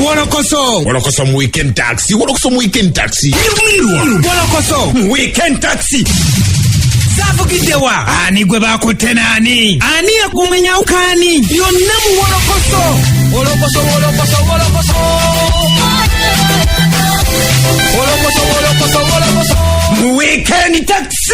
Wolokoso mu weekend taxi. Wolokoso weekend taxi. Zavugidewa ani gwe bakutenani ani akumenya ukani yonna mu wolokoso mu weekend taxi.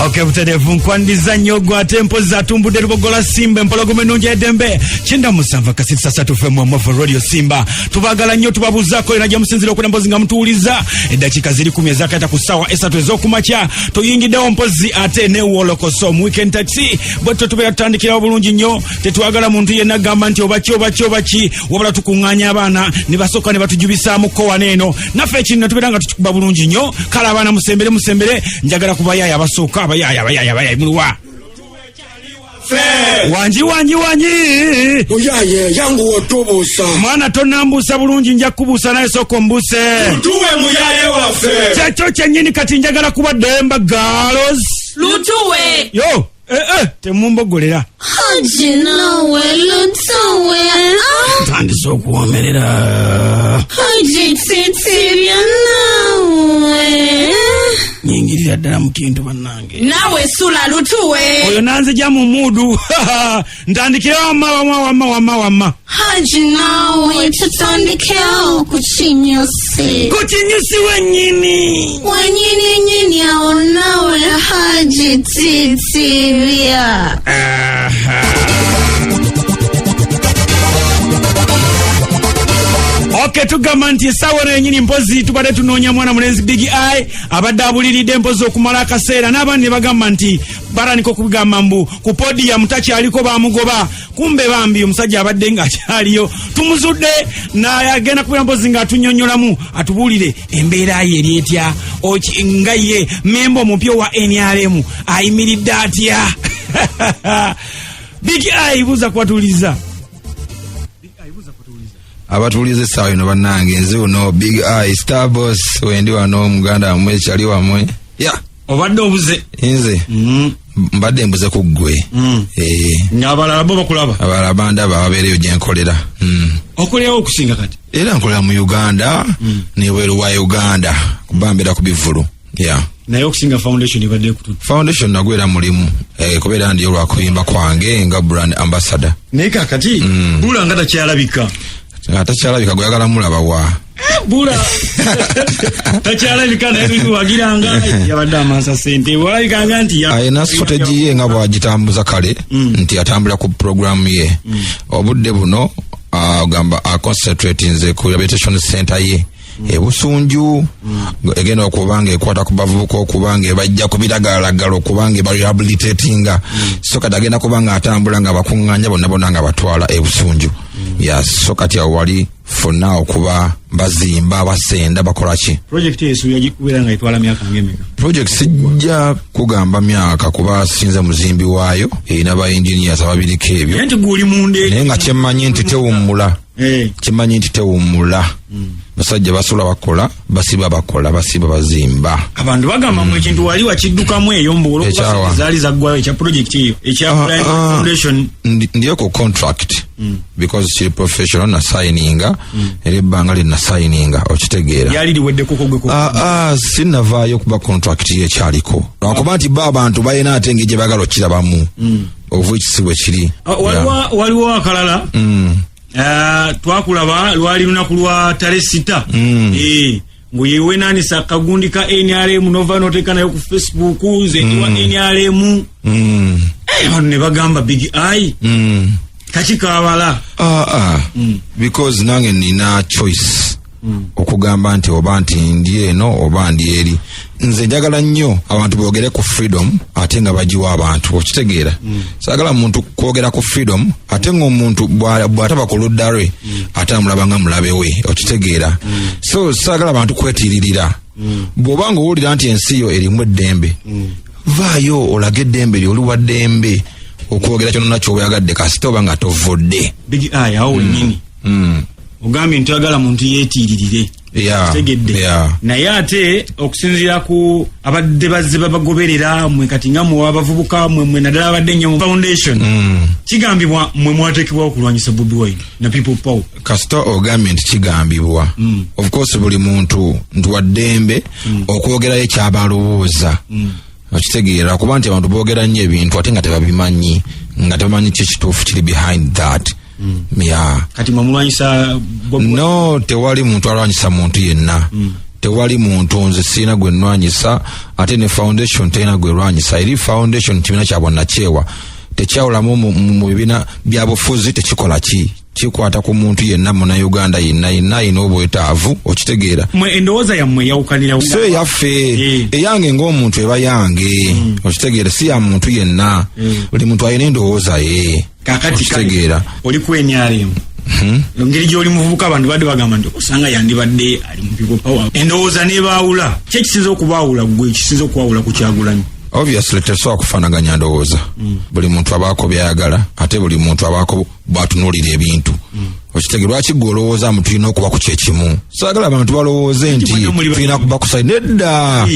Okay, buterevu nkwandiza nnyo gwa tempo za tumbude lubogola Simba empologome nunje edembe chinda musanva kasitsa satu femu amava radio Simba tubagala nnyo tubabuzako era jamusinzira okuna mpozi nga mtuuliza edakika ziri 10 zakata kusawa esatu ezokumacha toyingidewo mpozi ate ne wolokoso mu weekend taxi bweto tubera tutandikira obulungi nnyo tetwagala muntu yenna gamba nti obachi wabula tukunganya abana ne basoka ne batujubisaamu ko waneno naffe kinno tuberanga tukuba bulungi nnyo kala abana musembere njagala kubayaya abasoka abayaya mulwa wanji oyaye yangu otobusa mwana tonambusa bulungi nja kubusa naye soko mbuse lutuwe muyaye waffe kyecho kyennyini kati njagala kuba Demba Girls lutuwe yo temumbogolera haji nawe lutuwe tandisa okuwomerera haji titibya nawe nyingirira ddala mu kintu bannange nawe sula lutuwe oyo nanzija mu mudu ntandikirawo wama haji nawe tutandikewo kukinyusi wenyini nyini awo nawe haji titibya Okay, tugamba nti sawa nenyini mpozi tubade tunonya mwana mulenzi Big Eye abadde abuliride mpozi okumala akaseera n'abandi ne bagamba nti baraniko kubigamba mbu ku podium takyaliko bamugoba kumbe bambi omusajja abadde nga akyaliyo tumuzudde n'ayagenda kubira mpozi nga atunyonyolamu atubulire embeera ye eryetya nga ye memba omupyo wa NRM ayimiridde atya Big Eye buza kwatuliza abatulize sawa ino bannange nze uno Big Eye Star Boss wendi wano muganda amwe chali wamwe obadde obuze nze mbadde mbuze ku ggwe abalala bo bakulaba abalala banda babeereyo gye nkolera okolewo okusinga kati era nkolera mu Uganda n'ebweru wa Uganda kubambira ku bivulu naye okusinga foundation ibadde kututu foundation nagwera mulimu kubeera ndi olwakuyimba kwange nga brand ambassador naye kakati bula nga takyalabika atakyalabika gweyagala mulaba wa bula takyalabika naye tuwagiranga yabadde amansa sente walabikanga nti ayina strategy ye nga bwagitambuza kale nti atambula ku program ye obudde buno agamba concentrate nze ku rehabilitation center ye ebusunju egenda okubanga ekwata ku bavubuka okubanga bajja kubiragalagala okubanga ba rehabilitatinga so kati agenda kubanga atambula nga bakunganya bonna nga batwala ebusunju so kati awo wali fonna okuba bazimba basenda bakola ki project yesu yagikubera nga etwala myaka ngemeka project sijja kugamba myaka kuba sinze muzimbi waayo erina ba engineers ababiriko ebyo nti guli munde naye nga kyemmanyi nti tewummula basajja basula bakola basiba bazimba abantu bagamba mu ekintu wali wakiddukamu eyo mbolo zaali zaggwayo ekya project eyo ekya foundation ndiyo ku contract because she professional na signinga era ebbanga lye na signinga okitegeera yali liwedde koko gwe sinnavaayo kuba contract ye kyaliko lwakuba nti abantu balina ate engeri gye baagala okirabamu ovu ekisibo kiri waliwo akalala twakulaba lwali lunaku lwa tale 6 nguyewe nani sakagundi ka NRM nova noteka nayo ku Facebook ze wa NRM ne bagamba Big Eye kachika abala because nange nina choice okugamba nti oba nti ndi eno oba ndi eri. Nze njagala nnyo abantu boogere ku freedom ate nga bagiwa abantu, okitegeera. Saagala muntu kwogera ku freedom ate ng'omuntu bw'ataba ku ludda lwe ate amulaba nga mulabe we, okitegeera. So saagala abantu kwetiiririra. Bw'oba nga owulira nti ensi yo erimu eddembe, vaayo olage eddembe ly'oli wa ddembe okwogera kyonna ky'oyagadde kasita oba nga tovudde. Big Eye awo wennyini ogambye nti oyagala muntu yeetiiririre. Kitegedde naye ate okusinziira ku abadde bazze babagoberera mmwe kati nga muwa abavubuka mmwe naddala abadde nnyo mu foundation kigambibwa mmwe mwateekebwa okulwanyisa Bobi Wine na people power. Kasita ogambye nti kigambibwa of course buli muntu nti waddembe okwogerayo ekyabalowooza, okitegeera kuba nti abantu boogera nnyo ebintu ate nga tebabimanyi, nga tebamanyi kikituufu kiri behind that. Kati mwamulwanyisa no, tewali muntu alwanyisa muntu yenna. Tewali muntu, nze sina gwe nnwanyisa ate ne foundation tena gwe lwanyisa. Eri foundation kibiina kya bwannakyewa tekyawulamu mu bibiina bya bufuzi, tekikola kikwata ku muntu yenna Munnayuganda yenna ayina obwetaavu, okitegeera. Mwe endowooza yammwe yawukanira so yaffe eyange ng'omuntu eba yange, okitegeera, si ya muntu yenna. Buli muntu alina endowooza ye. Kakati oli ku NRM engeri gy'oli muvubuka abantu badde bagamba nti osanga yandibadde ali mu people power, endowooza nebaawula. Ki ekisinza okubaawula gwe, ekisinza okuwawula ku Kyagulanyi? Obviously tesobola kufaanaganya ndowooza. Buli muntu abaako byayagala ate buli muntu abaako bwatunuulira ebintu, okitegeera. Lwaki gwe olowooza mu tulina okuba ku kyekimu? Saagala abantu balowooze nti tulina kuba kusai. Nedda,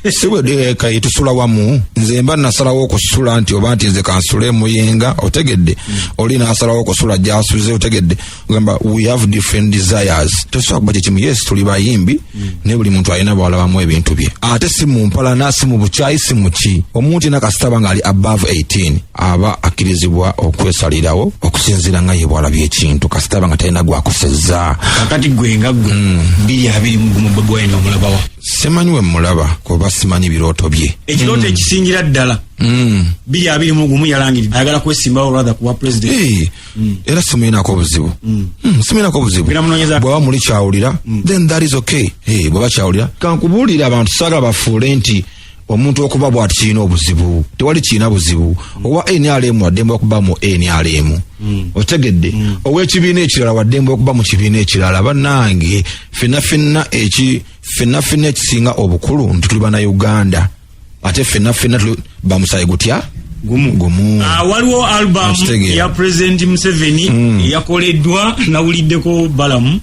si bwe tusula wamu. Nze mba nasalawo okusula nti oba nti nze kansule Muyenga, otegedde. Oli nasalawo okusula gy'asuze, otegedde. Ogamba we have different desires. Tesobola kuba kyekimu. Yes, tuli bayimbi naye buli muntu alina bwalabamu ebintu bye. Ate si mu mpalana, si mu bukyayi, si mu ki. Omuntu yenna kasita aba ng'ali above 18 aba akkirizibwa okwesalirawo okusinziira nga ye bwalabye ekintu kasita aba nga talina gwakusezza. Kakati gwe nga gwe 2 mu Bobi Wine omulabawa? Simanyi we mulaba kuba simanyi birooto bye. Ekirooto ekisingira ddala 2 yalangirira ayagala kwesimbawo rather kuba president. Era simulinako buzibu. Simulinako buzibu. Bw'aba muli kyawulira then that is okay. Bw'aba kyawulira kankubuulira abantu saagala bafuule nti omuntu okuba bw'ati kirina obuzibu. Tewali kirina buzibu. Owa NRM waddembe okuba mu NRM, otegedde. Ow'ekibiina ekirala waddembe okuba mu kibiina ekirala. Bannange ffenna ekisinga obukulu nti tuli Bannayuganda ate ffenna bamusaye gutya gumu. Waliwo album ya President Museveni yakoleddwa nawuliddeko Balamu.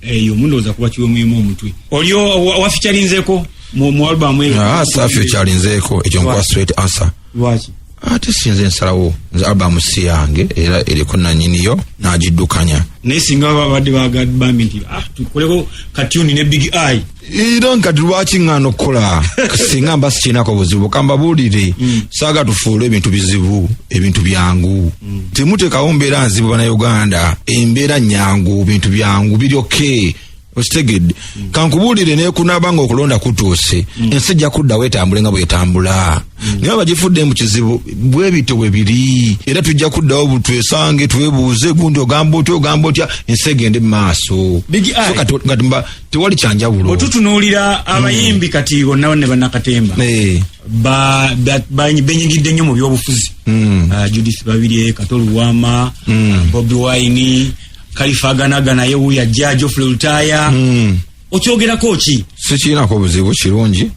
Eyo mundowooza kuba kiwemuyemu omutwe. Olio wafichalinzeko mu album eyo? Safi kyalinzeeko, ekyo nkwa straight answer. Lwaki? Ate sinze nsalawo, nze album si yange era eriko nannyiniyo n'agiddukanya. Naye singa babadde bagambye nti tukoleko katuni ne Big Eye. Era nkati lwaki ngano okukola singa mba sikirinako buzibu kambabuulire. Saaga tufuule ebintu bizibu, ebintu byangu. Temuteekawo mbeera nzibu Bannayuganda, embeera nyangu, bintu byangu biri okay. Ostegedde kankubuulire nekunaba nga okulonda kutuuse ensi ejja kudda wetambule nga bwetambula. Naye abagifudde mu kizibu bwe bito bwe biri era tujja kuddawo butwesange twebuuze gundi ogamba otya ensi egende mu maaso. Tewali kyanjawulo. Otutunuulira abayimbi kati bonna ne Bannakatemba benyigidde nnyo mu byobufuzi. Judith Babirye, Kato Luwama, Bobi Wine, Khalifa Ganagana yewu ya Geoffrey Lutaya. Okyogerako ki? Sikirinako buzibu, kirungi.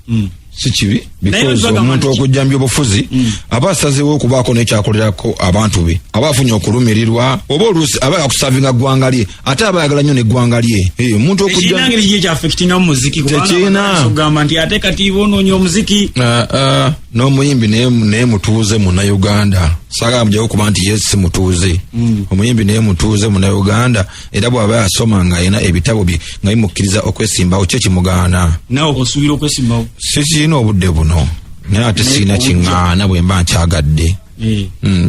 Si kibi because omuntu okujjambya obufuzi aba asazeewo okubaako n'ekyakolerako abantu be, aba afunye okulumirirwa oba oluusi aba yakusavinga ggwanga lye ate aba ayagala nnyo n'eggwanga lye. Omuntu okujja kyafekitina mumuziki kubanga ogamba nti ate kati boonoonya omuziki. N'omuyimbi naye mutuuze Munnayuganda. Saagala mugyawo kuba nti ye si mutuuze. Omuyimbi naye mutuuze Munnayuganda era bw'aba yasoma ng'ayina ebitabo bye nga bimukkiriza okwesimbawo kye kimugaana. Nawe osuubira okwesimbawo? Sirina obudde buno naye ate sirina kiŋŋaana bwe mba nkyagadde.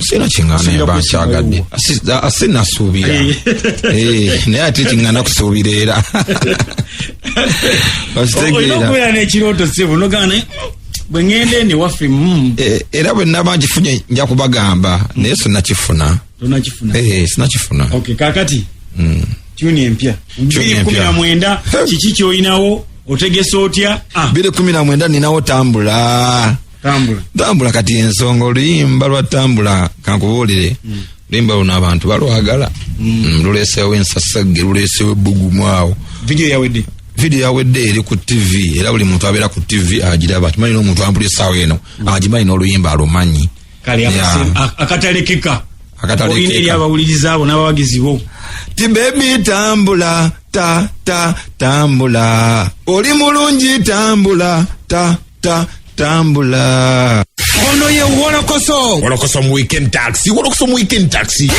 Sirina kiŋŋaana bwe mba nkyagadde. Sinasuubira naye ate kiŋŋaana kusuubira era. Olina okubeera n'ekirooto ssebo n'ogaana bwe ngende ne waffe era bwe naba nkifunye nja kubagamba naye sinnakifuna. Tonakifuna? Sinnakifuna. Okay, kaakati tuni empya 2019 kiki kyoyinawo otegese otya 2019 ninawo tambula kati ensonga oluyimba lwa tambula kankubuulire luyimba luno abantu balwagala luleesewo ensasagge luleesewo ebbugumu awo video yawedde eri ku TV era buli muntu abeera ku TV agiraba kimanyi n'omuntu ampulira essaawa eno agimanyi n'oluyimba alumanyi kale akatalekeka olina eri abawuliriza abo n'abawagizi bo ti bebi tambula tambula oli mulungi tambula tambula ono ye wolokoso mu weekend taxi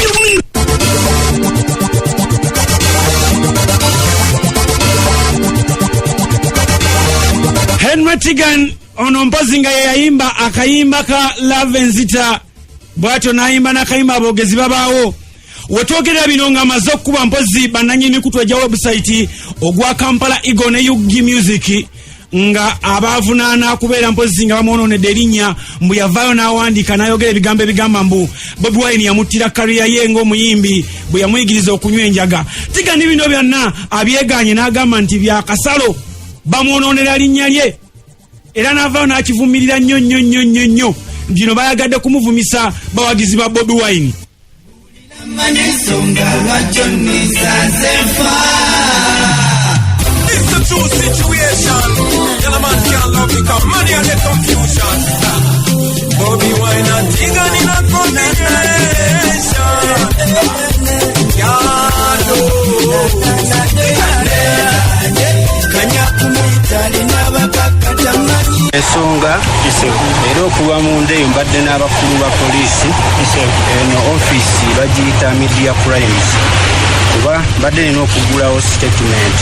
Henry Tigan ono mpozi nga yayimba akayimba ka Love Nzita bwato nayimba nakayimba abogezi babaawo wetwogerera bino nga amaze okuba mpozi bananyini kutweja website ogwa Kampala Eagle ne Yugi Music nga abavunaana kubeera mpozi nga bamwononedde erinnya mbu yavaayo n'awandiika n'ayogera ebigambo ebigamba mbu Bobi Wine yamuttira kariya ye ng'omuyimbi bwe yamuyigiriza okunywa enjaga. Tigani bino byonna abyeganye n'agamba nti byakasalo bamwononera linnya lye era n'avaayo n'akivumirira nnyo bino bayagadde kumuvumisa bawagizi ba Bobi Wine. It's a true situation. Yellow man can't love because money and the confusion. Bobi Wine and Tigan in a combination. Ensonga era okuva mu ndeyo mbadde n'abakulu ba poliisi eno offisi bagiyita media crimes kuba mbadde nina okugulawo statement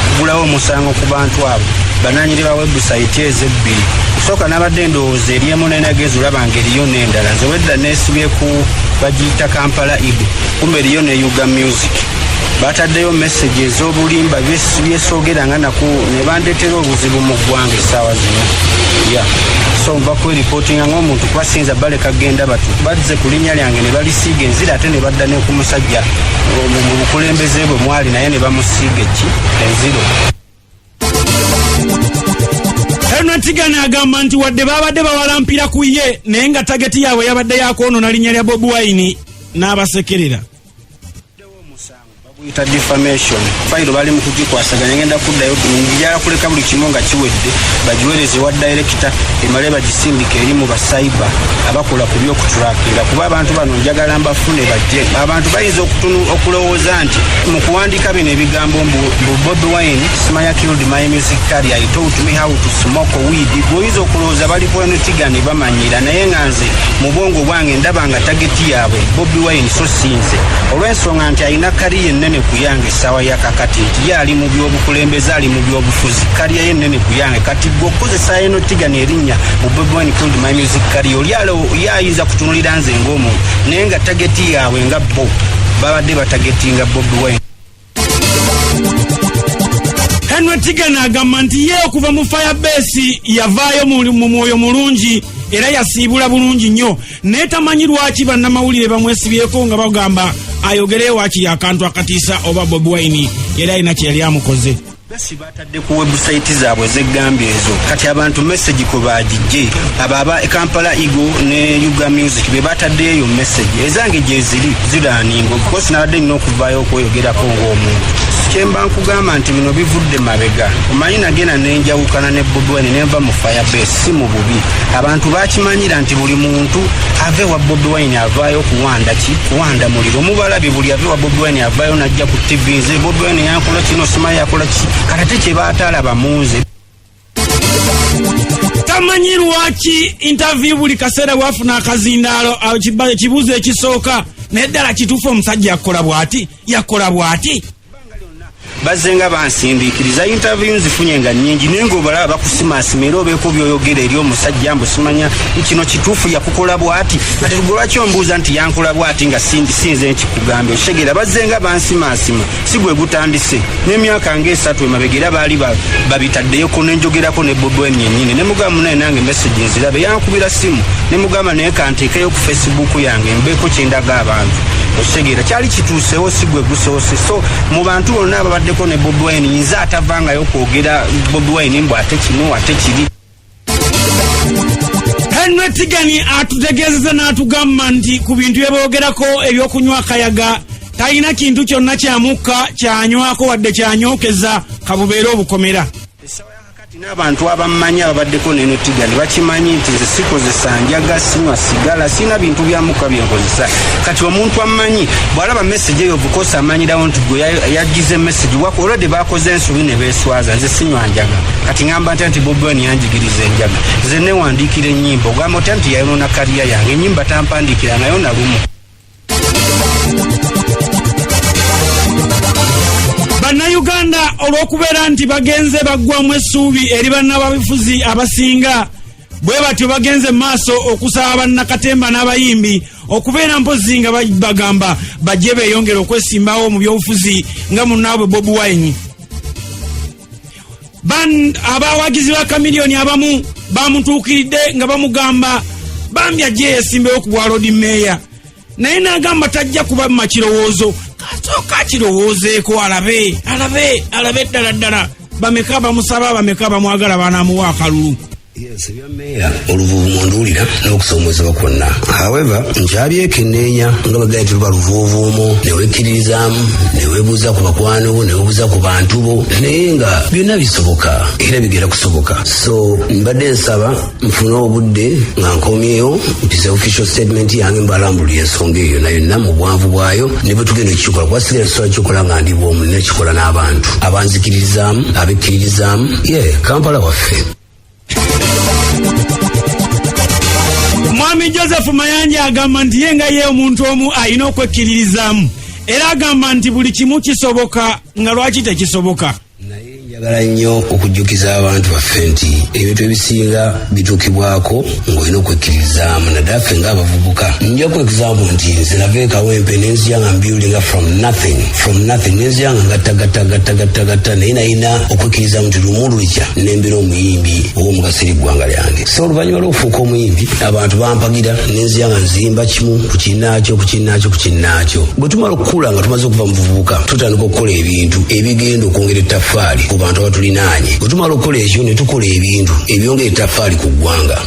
okugulawo omusango ku bantu abo bananyiri ba website ezebbiri kusooka n'abadde ndowooza eryemu nenagezi olaba ng'eriyo n'endala nze wedda neesibye ku bagiyita Kampala Eagle kumbe eriyo ne Yuga Music bataddeyo message ez'obulimba byesoogera nga naku ne bandeetera obuzibu mu ggwanga essaawa zino so nva kweripootinga ng'omuntu kubasinza baleka genda batu bazze ku linnya lyange ne balisiiga enzira ate ne badda ne ku musajja mu bukulembeze bwe mwali naye ne bamusiiga enziro. Henry Tigan agamba nti wadde babadde bawalampira ku ye naye nga tageti yaabwe yabadde yakwonoona linnya lya Bobi Wine n'abasekerera. Ita defamation file bali mukugikwasaganya ngenda kuddayo njala kuleka buli kimu nga kiwedde bajiwereze wa director emale bagisindika eri mu basaiba abakola ku by'okutrakinga kuba abantu bano njagala mbafune bajje abantu bayinza okulowooza nti mu kuwandika bino ebigambo mbu Bobi Wine Smaya killed my music career, he taught me how to smoke weed. Boyiza okulowooza bali Henry Tigan bamanyira naye nga nze mu bwongo bwange ndaba nga tageti yaabwe Bobi Wine so sinze olw'ensonga nti alina kariya ennene kuyange essaawa ya kakati nti ye ali mu by'obukulembeze ali mu by'obufuzi kariya ye nnene kuyange kati gwe okozesa Henry Tigan erinnya mu Bobi Wine killed my music career oli ayinza kutunulira nze ng'omuntu naye nga tageti yaabwe nga bo babadde batagetinga Bobi Wine. Henry Tigan agamba nti ye okuva mu Firebase yavaayo mu mwoyo mulungi era yasiibula bulungi nnyo naye tamanyi lwaki bannamawulire bamwesibyeko nga bagamba ayogere waki akantu akatiisa oba Bobi Wine era alina kye yali amukoze. Basi batadde ku website zaabwe zeggambye ezo kati abantu message ko baagijje ababa Kampala Eagle ne Yuga Music be bataddeyo message ezange gye ziraningo kosi nabadde nnina okuvaayo okweyogerako ng'omuntu kyemba nkugamba nti bino bivudde mabega omanyi nagenda nenjawukana ne Bobi Wine nenva mu Firebase si mu bubi abantu bakimanyira nti buli muntu ave wa Bobi Wine avaayo kuwanda muliro mubalabye buli ave wa Bobi Wine avaayo najja ku TV nze Bobi Wine yakola kino Smaya yakola ki karate kye baatalaba munze. Tamanyi lwaki interview buli kaseera bwafuna akazindaalo kibuuzo ekisooka naye ddala kituufu omusajja yakola bw'ati bazenga bansindiikiriza interview nzifunye nga nnyingi naye ng'obalaba bakusimaasima era obeeko by'oyogera eri omusajja mbu simanya kino kituufu yakukola bw'ati ate gwe lwaki ombuuza nti yankola bw'ati nga sinze nkikugambye okitegera bazenga bansimaasima si gwe gutandise n'emyaka ng'esatu emabega era baali babitaddeyoko nenjogerako ne Bobi Wine yennyini ne mugamu naye nange message nzirabe yankubira simu ne mugamba naye kanteekayo ku Facebook yange mbeeko kyendaga abantu osegeera kyali kituusewo si gwe gusoose. So mu bantu bonna ababaddeko ne Bobi Wine yinza atavangayo kwogera Bobi Wine mbu ate kino ate kiri. Henry Tigani atutegeezeza n'atugamba nti ku bintu byeboogerako ebyokunywa akayaga talina kintu kyonna kyamukka kyanywako wadde kyanyookeza kabubeere obukomera. N'abantu abamanyi ababaddeko neno Tigani bakimanyi nti nze sikozesa njaga, sinywa sigala, sina bintu byamuka byenkozesa. Kati omuntu amanyi bw'alaba message eyo bukosa amanyirawo nti gwe yagize message wako olwedde bakoze ensobi ne beeswaza, nze sinywa njaga. Kati ngamba nti Bobi Wine yanjigiriza enjaga. Nze newandiikira ennyimba ogamba otya nti yayonoona kaliya yange, ennyimba tampandiikira nayo na lumu. Bannayuganda olw'okubeera nti bagenze baggwamu essuubi eri bannababifuzi abasinga bwe batyo bagenze maaso okusaba bannakatemba n'abayimbi okubeera mpozi nga bagamba bajje beeyongera okwesimbawo mu byobufuzi nga munnaabwe Bobi Wine. Abawagizi ba Kamiliyoni abamu bamutuukiridde nga bamugamba bambi ajje yeesimbewo ku bwa Lord Mayor, naye n'agamba tajja kuba mu makirowoozo. Kasooka kirowoozeeko alabe ddala bameka bamusaba bameka bamwagala banaamuwa akalulu. Yes, ebya meya oluvuuvu onduulira n'okusoomozebwa kwonna. However, nkyabyekenneenya nga bagenda tuba luvuuvuumo ne wekkiririzaamu ne weebuuza ku bakwano bo ne weebuuza ku bantu bo naye nga byonna bisoboka era bigenda kusoboka. So mbadde nsaba nfune obudde nga nkomyeyo mpise official statement yange mbalambulira ensonga eyo nayo yonna mu bwanvu bwayo ne bwe tugenda okukikola kuba sigala kisobola kikola nga ndi bw'omu nekikola n'abantu abanzikiririzaamu abekkiririzaamu Kampala waffe. Mwami Joseph Mayanja agamba nti yenga ye omuntu omu alina okwekkiririzaamu era agamba nti buli kimu kisoboka nga lwaki tekisoboka. Naye njagala nnyo okujjukiza abantu baffe nti ebintu ebisinga bituukibwako ng'olina okwekkiririzaamu naddala ffe ng'abavubuka. Nja ku example nti nze nava Kawempe ne nziyanga mbuildinga from nothing ne nziyanga ngattagatta naye nalina okwekkiririzaamu nti lumu lujja nembera omuyimbi ow'omugaso eri ggwanga lyange. So oluvannyuma lw'okufuuka omuyimbi abantu bampagira ne nziyanga nzimba kimu ku kinnaakyo. Bwe tumala okukula nga tumaze okuva mu buvubuka tutandika okukola ebintu ebigenda okwongera ettaffaali ku bantu abatulinaanye. Bwe tumala okukola ekyo ne tukola ebintu ebyongera ettaffaali ku ggwanga.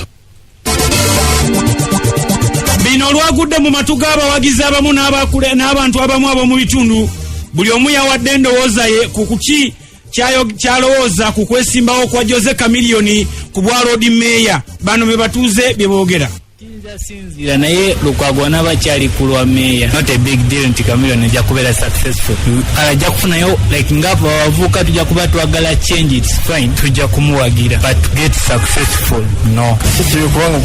Bino olwagudde mu matu g'abawagizi abamu n'abantu abamu ab'omu bitundu, buli omu yawadde endowooza ye ku kuki kyalowooza ku kwesimbawo kwa Jose Kamiliyoni ku bwa Lord Mayor. Bano be batuuze bye boogera. Sinzira naye Lukwago n'abakyali ku lwa meya. Not a big deal nti Kamiliyoni ajja kubeera successful. Ajja kufunayo like ngabo abavuka tujja kuba twagala change, it's fine, tujja kumuwagira, but to get successful no. Kituli kubanga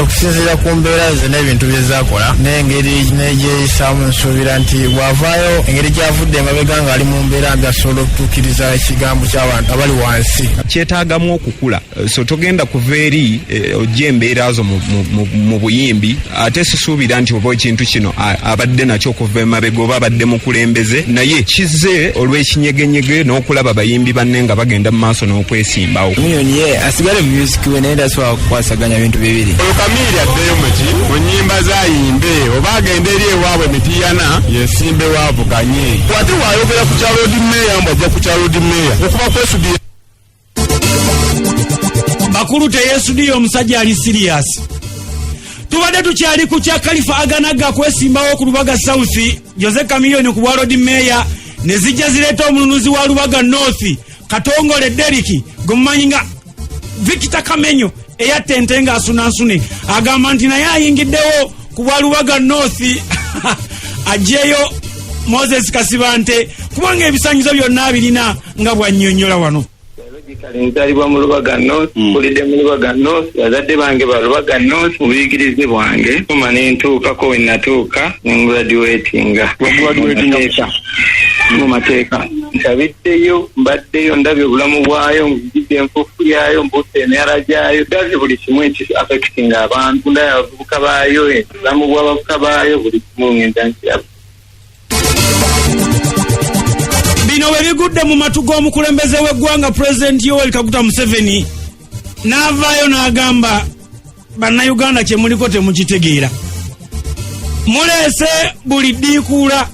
okusinziira ku mbeera ze n'ebintu bye zaakola n'engeri n'egyeyisaamu nsuubira nti bw'avaayo engeri gy'avudde emabega ng'ali mu mbeera mbi asobola okutuukiriza ekigambo ky'abantu abali wansi. Kyetaagamu okukula, so togenda kuva eri ojja embeera zo mu buyimbi ate sisuubira nti oba ekintu kino abadde nakyo okuva emabega oba abadde mukulembeze naye kizze olw'ekinyegenyege n'okulaba bayimbi banne nga bagenda mu maaso n'okwesimbawo. Kamiliyoni ye asigale mu music we naye ndasobola kukwasaganya bintu bibiri. Oyo Kamiliyoni addeyo mu nnyimba zayimbe oba agenda eri ewaabwe Mitiyana yesimbe waavuganye. Wate waayogera ku kya Lord Mayor mbu ajja ku kya Lord Mayor okuba kwesudira. Bakulu teyeesudiye omusajja ali serious. Tubadde tukyali ku kya Khalifa Aganaga kwesimbawo ku Lubaga South, Jose Kamiliyoni ku bwa Lord Mayor ne zijja zireeta omulunuzi wa Lubaga North Katongole Deriki gumumanyi nga Victor Kamenyo eyattente nga asunansune agamba nti naye ayingiddewo ku bwa Lubaga North ajjeyo Moses Kasibante kubanga ebisanyizo byonna abirina nga bwannyonnyola wano. Nzalibwa mu Lubaga North, kulidde mu Lubaga North, bazadde bange ba Lubaga North mu buyigirize bwange. Tuma ne ntuukako we natuuka ne graduatinga. Mu mateeka. Nsabiddeyo, mbaddeyo, ndabye obulamu bwayo, nzijidde enfuufu yayo, mbuuse emyala gyayo, ndabye buli kimu affectinga abantu, ndabye abavubuka baayo, obulamu bw'abavubuka baayo, buli kimu ngenda nkiraba. Bino bwe bigudde mu matu g'omukulembeze w'eggwanga President Yoweri Kaguta Museveni n'avaayo n'agamba bannayuganda kye muliko temukitegeera. Mulese buli ddiikuula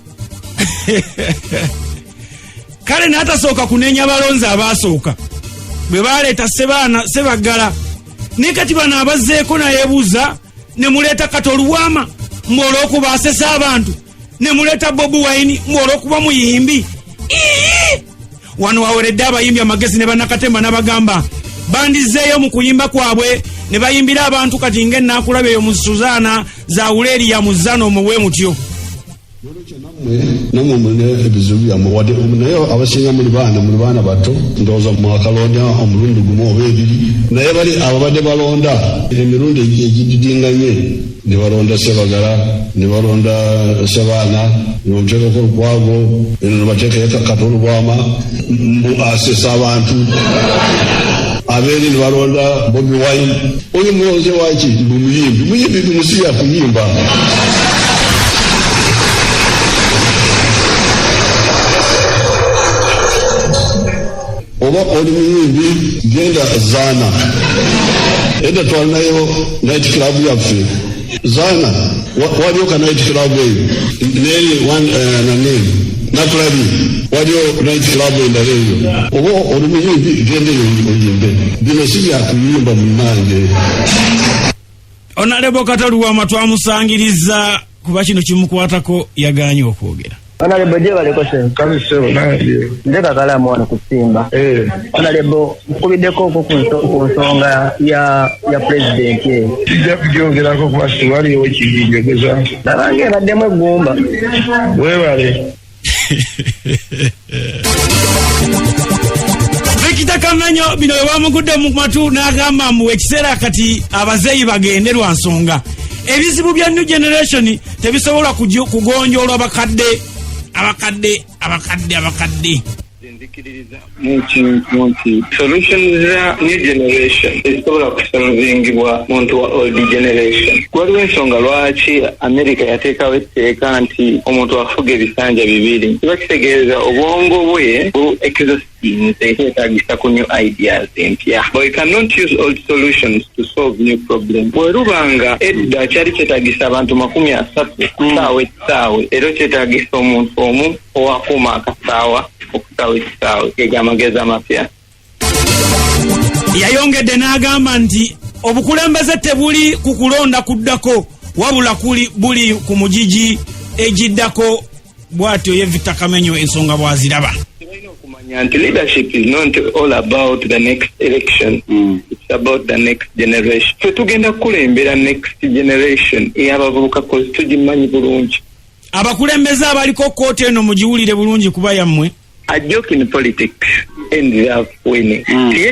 kale n'atasooka kunenya balonzi abasooka bwe baleeta Sebaggala ne kati bano abazzeeko nayebuuza ne muleeta Katoluwama mwolw'okuba asesa abantu ne muleeta Bobi Wine mwolw'okuba muyimbi. Wano waweredde abayimbi amagezi ne bannakatemba n'abagamba bandizeeyo mu kuyimba kwabwe ne bayimbira abantu kati ng'ennaakulabe eyo mu Suzana za Uleria mu Zano muwe mutyo. namwe mune ebizibu byammwe wadde naye abasinga muli baana bato ndowooza mwakalonda omulundi gumu oba ebiri naye bali ababadde balonda emirundi egididinganye ne balonda Sebaggala ne balonda Sebaana ne bamuteekako Lukwago eno ne bateekayo Katoluwama asesa abantu abeeri ne balonda Bobi Wine. Oyo mulonze waki muyimbi bimusiya kuyimba. Oba oli muyimbi genda Zana edda twalinayo night club yaffe Zana waliyo ka night club eyo neri nakulabi waliyo night club endala eyo. Oba oli muyimbi genda eyo oyimbe bino si byakuyimba munnange. Honorable Katoluwama twamusangiriza kuba kino kimukwatako yaganye okwogera. Honorable Jebaleko Kamiso ndeka kalamu wano kusimba. Honorable mkubiddeko ku nsonga ya president ye. Tijja kujongerako kuba waliwo ekijigegeza. Nabange baddemu eggumba. Weebale. Vikita Kamenyo bino bamugudde mu matu n'agamba mu ekiseera kati abazeeyi bagende lwa nsonga. Ebizibu bya new generation tebisobola kugonjoolwa abakadde. Solutions za new generation ezisobola kusolvingibwa muntu wa old generation. Waliwo ensonga lwaki America yateekawo etteeka nti omuntu afuga ebisanja bibiri. Kiba kitegeeza obwongo bwe bu exhausting teetaagisa ku new ideas empya. But we cannot use old solutions to solve new problems. Bwerubanga edda kyali kyetaagisa abantu 30 kusaawa era kyetaagisa omuntu omu owakuuma akasaawa okutawekisaawe egamagezi amapya. Yayongedde n'agamba nti obukulembeze tebuli ku kulonda kuddako wabula buli ku mugigi egiddako. Bw'atyo ye Victor Kamenyo ensonga bw'aziraba. Leadership is not all about the next election. It's about the next generation. So tugenda kulembera next generation eyabavubuka kozi tugimanyi bulungi. Abakulembeze abaliko kooti eno mugiwulire bulungi kuba yammwe. A joke in politics ends up winning.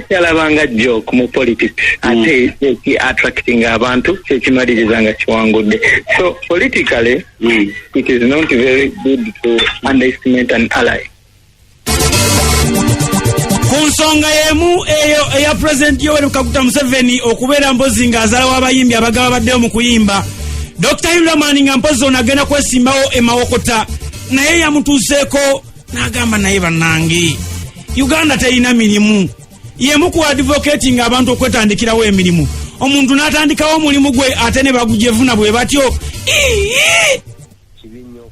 Kyalabanga joke mu politics ate attracting abantu kyekimaliriza kiwangudde. So politically it is not very good to underestimate an ally. Ku nsonga y'emu eyo eya President Yoweri Kaguta Museveni okubeera mpozi ng'azalawo abayimbi abagaba baddeyo mu kuyimba, Dr. Hilda Manning mpozi ono agenda kwesimbawo emawokota naye yamutuuseeko n'agamba naye bannange Uganda terina mirimu. Yemu ku advocating abantu okwetandikirawo emirimu. Omuntu n'atandikawo omulimu gwe ate ne bagujevuna bwe batyo.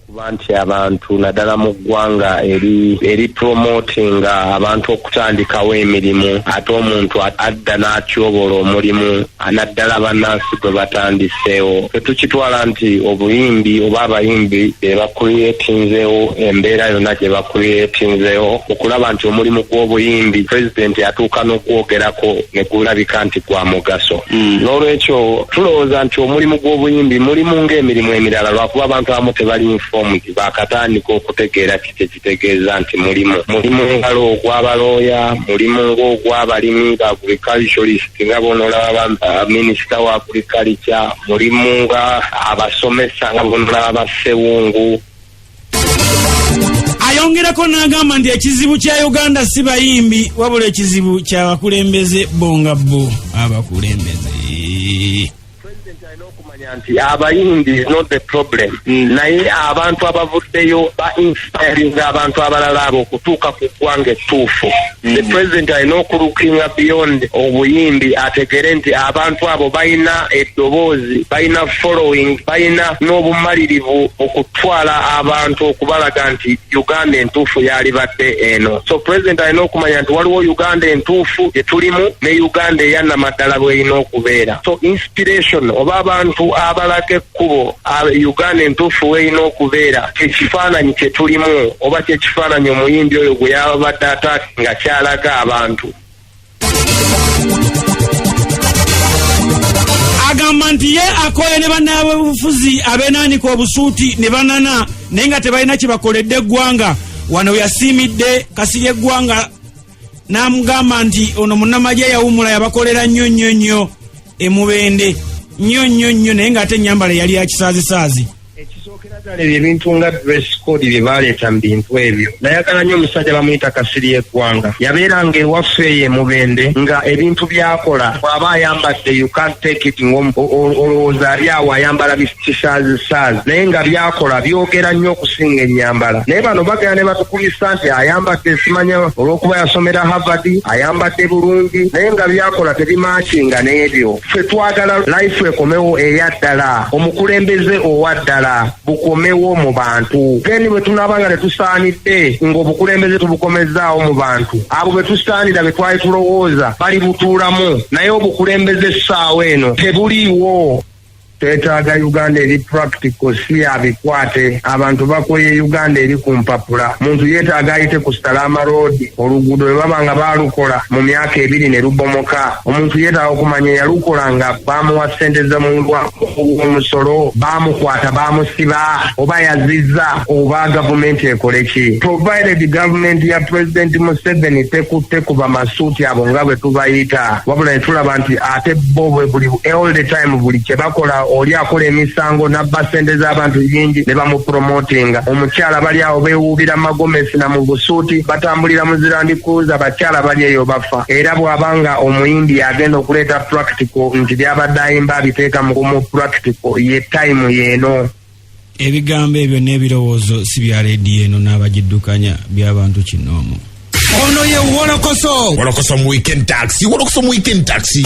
Kuba nti abantu naddala mu ggwanga eri promotinga abantu okutandikawo emirimu ate omuntu adda n'atyobola omulimu naddala bannansi gwe batandiseewo. Tetukitwala nti obuyimbi oba abayimbi be bakuliyetinzeewo embeera yonna gye bakuliyetinzeewo okulaba nti omulimu gw'obuyimbi pulezidenti atuuka n'okwogerako ne gulabika nti gwa mugaso. N'olwekyo tulowooza nti omulimu gw'obuyimbi mulimu ng'emirimu emirala lwakuba abantu abamu tebali bakatandika okutegeera kitegeeza nti mulimu ngalo ogw'abalooya, mulimu ng'ogw'abalimi ba agriculturist nga bonolaba minisita wa agriculture, mulimu nga abasomesa nga bonolaba bassewungu. Ayongerako n'agamba nti ekizibu kya Uganda si bayimbi wabula ekizibu ky'abakulembeze bonga bo abakulembeze. nti abayimbi is not the problem naye abantu abavuddeyo ba inspiring abantu abalala abo okutuuka ku ggwanga ettuufu the president alina okulukinga beyond obuyimbi ategere nti abantu abo balina eddoboozi balina following balina n'obumalirivu okutwala abantu okubalaga nti Uganda entuufu yali badde eno so president alina okumanya nti waliwo Uganda entuufu gyetulimu ne Uganda eyannamaddala bw'erina okubeera so inspiration oba abantu abalaga ekkubo Uganda entuufu w'erina okubeera kyekifaananyi kye tulimu oba kyekifaananyi omuyimbi oyo gwe yabadde ataati nga kyalaga abantu agamba nti ye akoye ne bannabufuzi abeenaanika obusuuti ne banana naye nga tebalina kye bakoledde eggwanga wano yasiimidde Kasirye eggwanga n'amugamba nti ono munnamagye yawumula yabakolera nnyo emubende nnyo naye ng'ate ennyambala yali ya kisaazisaazi ebintu nga dress code bye baleeta mu bintu ebyo nayagala nnyo omusajja bamuyita Kasirye eggwanga yabeeranga ewaffe ye mubende nga ebintu byakola bw'aba ayambadde you can't take it olowooza ali awo ayambala kisaazi naye nga byakola byogera nnyo okusinga ennyambala naye bano bagera ne batukubisa nti ayambadde simanya olw'okuba yasomera Harvard ayambadde bulungi naye nga byakola tebimakinga n'ebyo ffe twagala life ekomewo eyaddala omukulembeze owaddala bukomewo mu bantu geni bwe tunabanga tetusaanidde ng'obukulembeze tubukomezaawo mu bantu abo bwe tusaanira bwe twali tulowooza bali butuulamu naye obukulembeze essaawa eno tebuliiwo twetaaga Uganda eri practical si abikwate abantu bakoye Uganda eri ku mpapula muntu yeetaaga ayite ku Salama Road oluguudo bwe baba nga baalukola mu myaka 2 ne lubomoka omuntu yeetaaga okumanya yalukola nga baamuwa ssente z'omusolo baamukwata baamusiba oba yazizza oba gavumenti ekole ki provided government ya President Museveni tekutte kuba masuuti abo nga bwe tubayita wabula ne tulaba nti ate bo buli all the time buli kye bakola oli akola emisango nabba ssente z'abantu nyingi ne bamupromotinga omukyala bali awo beewuubira Magomesi na mu busuuti batambulira mu zirandikuuza abakyala bali eyo bafa era bw'abanga omuyimbi agenda okuleeta practical nti byabadde ayimba abiteeka mu practical ye time yeeno ebigambo ebyo n'ebirowoozo si bya leediyo eno n'abagiddukanya by'abantu kinoomu ono ye Wolokoso mu weekend taxi Wolokoso mu weekend taxi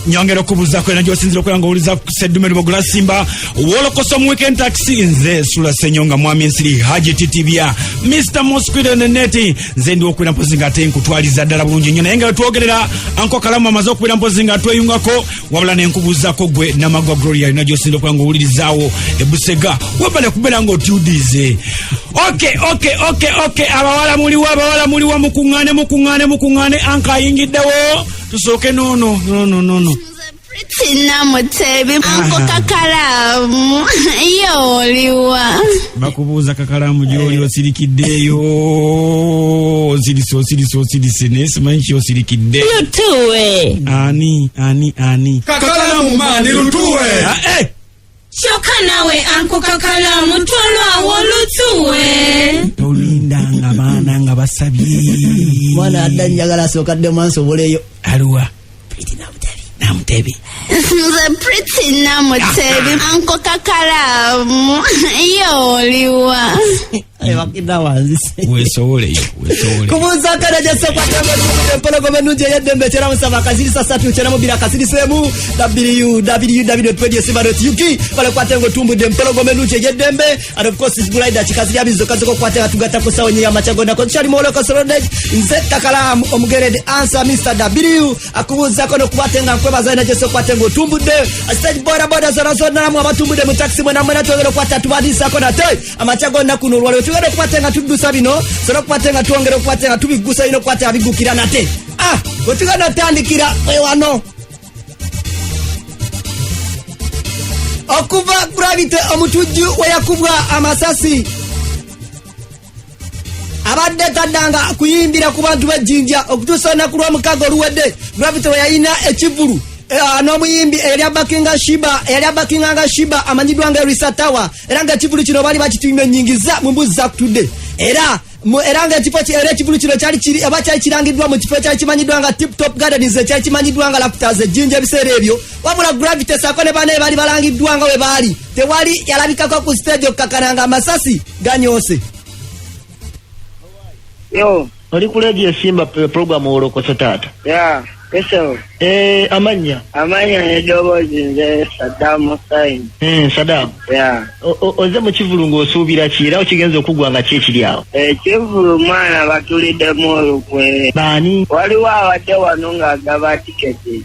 nyongera okubuuzaako era gy'osinzira okubeera ng'owuliza Sseddume Lubogula Simba Wolokoso mu weekend taxi nze Sula Senyonga mwami ensiri Haji Titibya Mr. Mosquito Neneti nze ndi okubeera mpozi ng'ate nkutwaliza ddala bulungi nnyo naye nga wetwogerera Anko Kalamu amaze okubeera mpozi nga tweyungako wabula nenkubuuzaako gwe Namagwa Gloria alina gy'osinzira okubeera ng'owulirizaawo Ebusega webale kubeera ng'otyudize okay abawala muliwa mukuŋŋaane Anka ayingiddewo tusooke no Tina Mutebi Anko Kakalamu yoliwa bakubuuza Kakalamu gy'oli osirikiddeyo osirise nesimanyi kyosirikidde lutuwe ani Kakalamu mani lutuwe Shoka nawe Anko Kakalamu tolwawo lutuwe tolindanga baana nga basabye mwana adda njagala asokadde mansoboleyo aluwa Namutebi nze Pretty Namutebi Anko Kakalamu yoliwa wakida wanzise wesowoleyo kubuuza kana gyasokwatanga empologome nungi eyeddembe kyera musaba kasirisa 3 kyera mubira kasirisemu www.radiosimba.uk balekwate ngo tumbudde empologome nungi eyeddembe and of course Sibulaida kikazirya bizokazoko kwate atugata kusawo nyi amachagonda ko kyali Moloko Solodage nze Kakalamu omugerede answer Mr. W akubuuza kono kubatenga nkwebaza na gyasokwate ngo tumbudde stage boda zona mu abatumbudde mu taxi mwana twogera kwata tubadisa kona toy amachagonda kuno lwalo tugere kwatenga tudusa bino solo kwatenga tuongere kwatenga tubigusa ino kwate abigukira nate otugana tandikira wano okuva gravite omutujju weyakubwa amasasi abadde taddanga kuyimbira ku bantu b'ejjinja okutuusa olunaku lw'omukago oluwedde gravite weyayina ekivulu n'omuyimbi eyali abakinganga Shiba amanyidwa nga Risa Tower era nga ekivulu kino bali bakituime nnyingiza mu mbuzi zakutudde era era nga ekifo era ekivulu kino kyali kiri aba kyali kirangiddwa mu kifo kyali kimanyiddwa nga Tip Top Gardens kyali kimanyiddwa nga Raptors ejjinja ebiseera ebyo wabula Gravity sako ne bane bali balangiddwa nga we bali tewali yalabikako ku stage okukakananga amasasi ganyoose. Yo oli ku radio Simba program olokoso taata. Yeah. Eso. Amanya edobozi nze Saddam Hussein. Saddam. Yeah. Oze mu kivulu ng'osuubira ki era okigenza okugwa nga ki ekiri awo? Kivulu mwana batuliddemu olukwe. Baani? Waliwo abadde wano ng'agaba tiketi.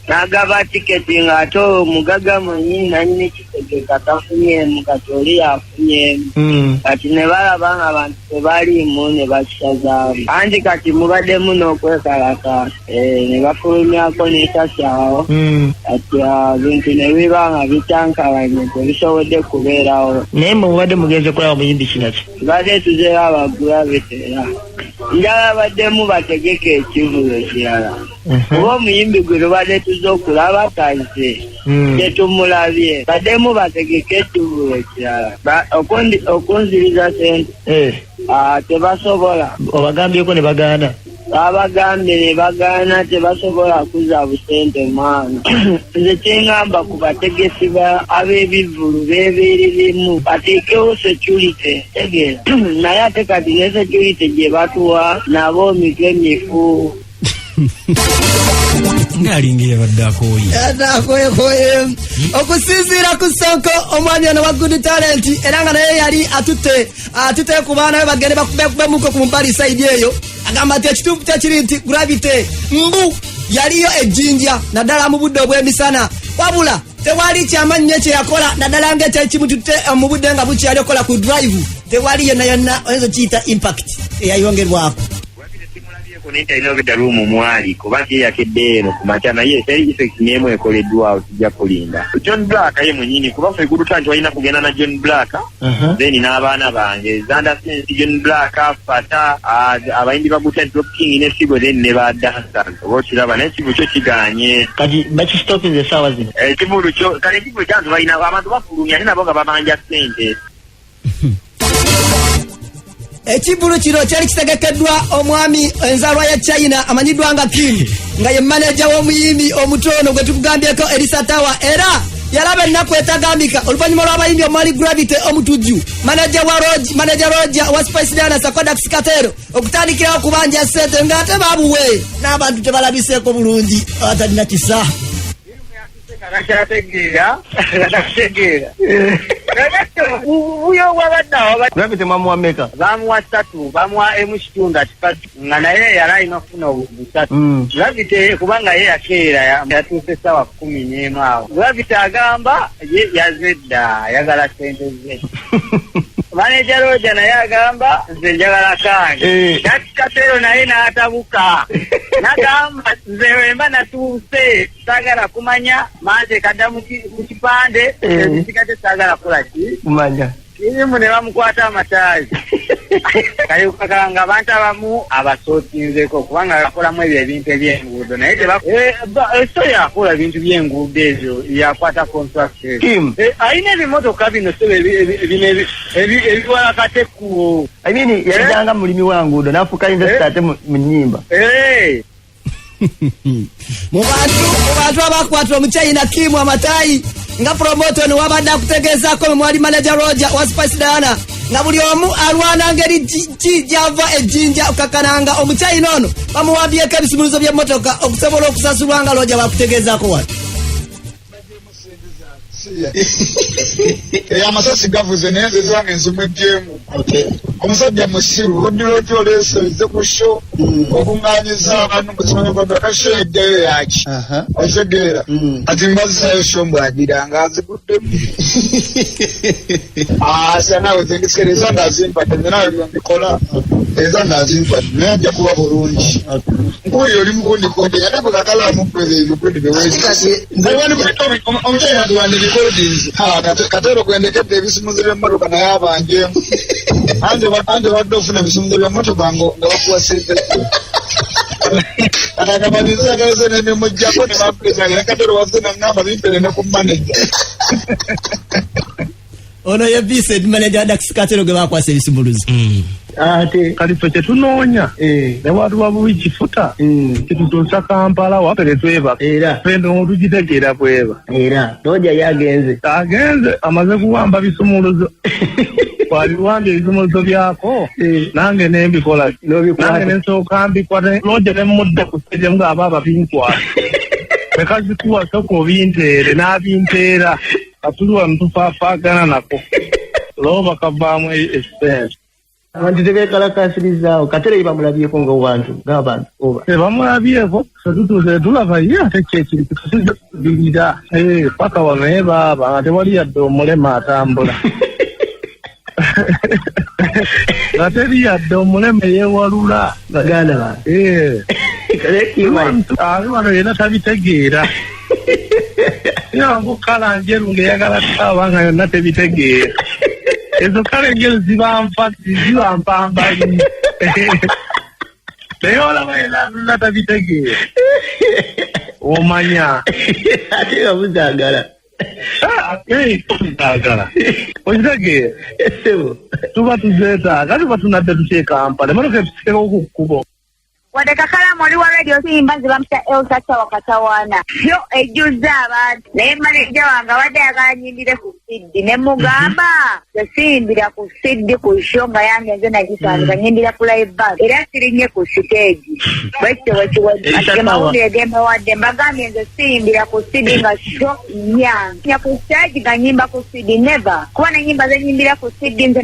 N'agaba tiketi ng'ate omugaga mwennyini nannyini kitegeka tafunyemu kati oli yafunyemu. Kati ne balaba nga abantu tebaliimu ne bakisazaamu. Anti kati mubaddemu n'okwekalaka ne bafulumyako n'ekasyawo. Kati bintu ne biba nga bitankalanye tebisobodde kubeerawo. Naye mubadde mugenze kulaba muyimbi kinaki? Tubadde tuzeeyo Gravity era. Njala baddemu bategeka ekivulu ekirala. Kuba omuyimbi gwe tubadde tuze okulaba taise tetumulabye baddemu bategeka ekivulu ekirala okunziriza sente tebasobola. Obagambyeko ne bagaana? Babagambye ne bagaana tebasobola kuza busente maana. Nze kyengamba ku bategesi ab'ebivulu beebereremu bateekewo security tegeera naye ate kati ne security gye batuwa nabo mitwe mifu. Ngalingira baddakoyi koye okusinziira ku Sonko omwami ono wa Good Talent era nga naye yali atutte ku baana be bagende bakubemuko ku mpali side eyo agamba ati ekitundu kyekiri nti Gravity mbu yaliyo ejjinja naddala mu budde obw'emisana wabula tewali kyamannyo kye yakola naddala ng'ekyali kimututte mu budde nga bukyali okola ku drive tewali yonna oyinza kiyita impact eyayongerwako. Kunita ino beda rumu mwali kubanti yakedde eno kumacha naye seri effect nemo ekoleddwa tujja kulinda. John Black aye mwenyini kuba fe gudutanti walina kugenda na John Black then n'abaana bange Zanda Sense John Black Fata abayimbi bagutanti Drop King ne Sigo then ne badansa obokiraba naye kibu kyo kiganye kati baki stopping the sawa zino kibulu kyo kale kibu kyantu balina abantu bafulumya nabo nga babanja sente. Ekibulu kino kyali kitegekeddwa omwami enzaalwa ya China amanyiddwa nga Kim nga ye manager w'omuyimbi omutono gwe tukugambyeko Elisa Tawa era yalaba ennaku etagambika oluvannyuma lw'abayimbi omwali Gravity omutujju manager Roger wa Spice Diana Sakodax Katero okutandikirawo kubanja ssente ng'ate babuwe n'abantu tebalabiseeko bulungi abatalina kisa. Uyo wabaddawo Gravity mwamuwa meka bamuwa 3 bamuwa emukitundu kifatu nga naye yali alina okufuna obusatu. Gravity kubanga ye yakeera yatuuse ssaawa 11 awo. Gravity agamba ye yazedda ayagala sente ze. Manager Roja naye agamba nze njagala kange. Katero naye n'atabuka n'agamba nze wemba natuuse saagala kumanya maze kadda mu kipande ekisikate saagala kola ki kumanya kirimu ne bamukwata amataazi kayukakanga abantu abamu abasootinzeko kubanga yakolamu ebyo ebintu eby'enguudo naye so yakola ebintu by'enguudo ezyo yakwata contraction alina ebimotoka bino ebiwalakate ekkubo yajanga mulimi wa nguudo n'afuuka investor ate mu nnyimba. mu bantu abakwatira omukyayina Kim Amatayi nga promoter ono wabadde akutegeezaako mwali manager Roger wa Spice Diana nga buli omu alwana ngeri gy'ava ejjinja okakananga omukyayina ono bamuwambyeko ebisumuluzo by'emmotoka okusobola okusasulwa nga Roger bakutegeezaako wano. Amasasi gavuze naye nze zange nsumuddyemu. Omusajja musiru oddira otya oleese oze ku show okuŋŋaanyiza abantu mukimanyi kwamba kasheeddeyo yaki otegeera ati mbazzayo show mbwagira nga aziguddemu asa nawe zendisikera eza ndazimpadde nze nawe byembikola eza ndazimpadde naye ajja kuba bulungi nkuyo oli mukundikonde ate bwe kakalamu mukundi bewezi omukyayina tuwande recordings Katero gwendekedde ebisumuzo by'emmotoka naye abanjemu ande badde ofuna ebisumuzo by'emmotoka nga bakuwa sente atakamanyiza agalese nemimujjako ne bampulezanga Katero wazze nangamba bimpere ne ku manager ono ye vice manager Dax Katero gwe bakwasa ebisumuluzo ate kali ffe kyetunoonya ne watuwa bubi kifuta kitutuusa Kampala wapere tweba era fendo tugitegeera bweba era noja yagenze amaze kuwamba bisumuluzo waliwambye ebisumuluzo byako nange nembikola nange nensooka mbikwata noja nemudde ku stage ng'aba ababinkwata nekazikuwa soko binteere n'abinteera katuliwa ntufaafagana nako loba kavaamu expense abantu tebekalakasirizaawo katere bamulabyeko ng'abantu bamulabyeko tutuuse tulaba ye ate kyekiri kutusibilira paka wano ye baaba nga tewali yadde omulema atambula nga teri yadde omulema yeewalula baganda ali wano yena tabitegeera yangu kala njeru ngeyagala tawa nga yonna tebitegeera ezo kala enjeru zibampambali naye olaba yena nna tabitegeera omanya ate bamuzaagala okitegeera tuba tuzeetaaga tuba tunadde tukyekampala emotoka etusikeko ku kkubo wadde kakalamu oli wa radio Simba nze bamuta Elsa Chawa Katawana yo ejjuza abantu naye maneja wange abadde ayagala nyindire ku siddi ne mugamba yasimbira ku siddi ku shonga yange nze nagisandika nyindira ku live band era sirinye ku stage mawulire gembe wadde mbagambye nze simbira ku siddi nga sho nya ku stage nga nyimba ku siddi never kuba nenyimba zenyimbira ku siddi nze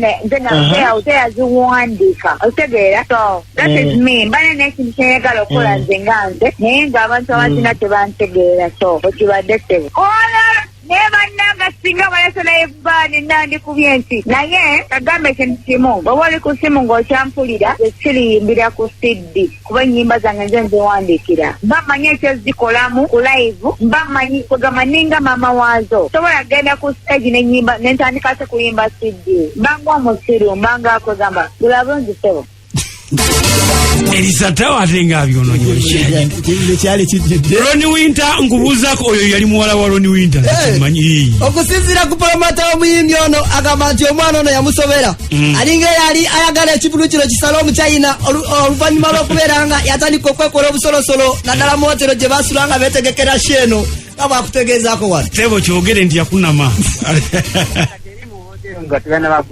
naziwandika otegeera so that is me mbane nkyeyagala okukola nze nga nze naye ng'abantu abakina tebantegeera so okibadde ssebo naye bannanga singa balasala ebbani nandikubye nti naye kagambe ekintu kimu oba oli ku simu ng'okyampulira ekiriyimbira ku siddi kuba ennyimba zange nze nzewandiikira mba mmanyi ekyozikolamu ku live mba mmanyi kwegamba ninga maama waazo sobola genda ku stage n'ennyimba nentandika se kuyimba siddi mbanga omusiru mbanga kwegamba gulabe nzisebo Elisatawa atenga abyononye Ronnie Winter nkubuuzako oyo yali muwala wa Ronnie Winter manyi okusinziira ku promota omuyimbi ono agamba nti omwana ono yamusobera alinga yali ayagala ekibulu kino kisala omuchina oluvannyuma lw'okubeera nga yatandika okwekola obusolosolo naddala mu hotero gye basulanga beetegekera sheeno nga bwakutegeezaako wano tebo kyogere nti yakunama nga tebana